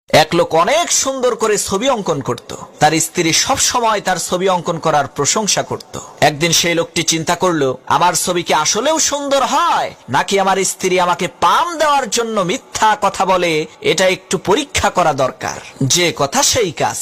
এক লোক অনেক সুন্দর করে ছবি অঙ্কন করত। তার স্ত্রী সব সময় তার ছবি অঙ্কন করার প্রশংসা করত। একদিন সেই লোকটি চিন্তা করলো, আমার ছবি কি আসলেও সুন্দর হয় নাকি আমার স্ত্রী আমাকে পাম দেওয়ার জন্য মিথ্যা কথা বলে, এটা একটু পরীক্ষা করা দরকার। যে কথা সেই কাজ।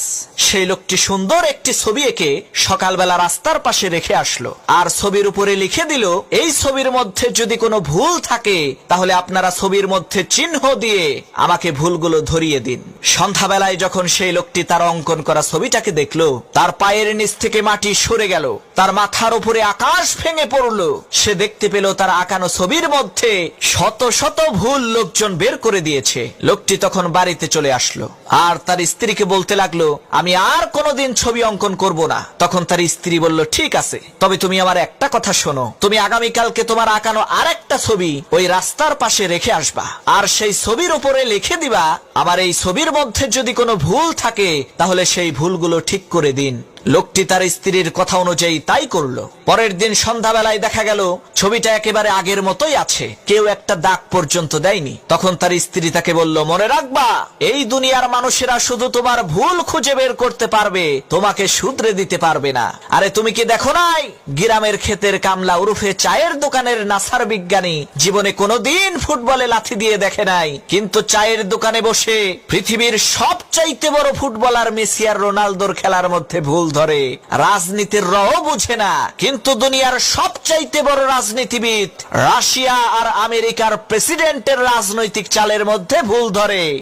সেই লোকটি সুন্দর একটি ছবি এঁকে সকালবেলা রাস্তার পাশে রেখে আসলো, আর ছবির উপরে লিখে দিল, এই ছবির মধ্যে যদি কোনো ভুল থাকে তাহলে আপনারা ছবির মধ্যে চিহ্ন দিয়ে আমাকে ভুলগুলো ধরিয়ে দিন। সন্ধ্যাবেলায় যখন সেই লোকটি তার অঙ্কন করা ছবিটাকে দেখলো, তার পায়ের নিচ থেকে মাটি সরে গেল, তার মাথার উপরে আকাশ ভেঙে পড়লো। সে দেখতে পেল তার আঁকানো ছবির মধ্যে শত শত ভুল লোকজন বের করে দিয়েছে। লোকটি তখন বাড়িতে চলে আসলো আর তার স্ত্রীকে বলতে লাগলো, আমি আর কোনোদিন ছবি অঙ্কন করব না। তখন তার স্ত্রী বলল, ঠিক আছে, তবে তুমি আমার একটা কথা শোনো, তুমি আগামীকালকে তোমার আঁকানো আরেকটা ছবি ওই রাস্তার পাশে রেখে আসবা, আর সেই ছবির উপরে লিখে দিবা, আমার এই ছবির মধ্যে যদি কোনো ভুল থাকে তাহলে সেই ভুলগুলো ঠিক করে দিন। লোকটি তার স্ত্রীর কথা অনুযায়ী তাই করলো। পরের দিন সন্ধ্যাবেলায় দেখা গেল ছবিটা একেবারে আগের মতোই আছে, কেউ একটা দাগ পর্যন্ত দেয়নি। তখন তার স্ত্রী তাকে বলল, মনে রাখবা, এই দুনিয়ার মানুষেরা শুধু তোমার ভুল খুঁজে বের করতে পারবে, তোমাকে শুধরে দিতে পারবে না। আরে তুমি কি দেখো নাই, গ্রামের ক্ষেতের কামলা উরুফে চায়ের দোকানের নাসার বিজ্ঞানী জীবনে কোনোদিন ফুটবলে লাথি দিয়ে দেখে নাই, কিন্তু চায়ের দোকানে বসে পৃথিবীর সবচাইতে বড় ফুটবলার মেসি আর রোনালদোর খেলার মধ্যে ভুল ধরে। রাজনীতির রও বুঝে না, কিন্তু দুনিয়ার সবচাইতে বড় রাজনীতিবিদ রাশিয়া আর আমেরিকার প্রেসিডেন্টের রাজনৈতিক চালের মধ্যে ভুল ধরে।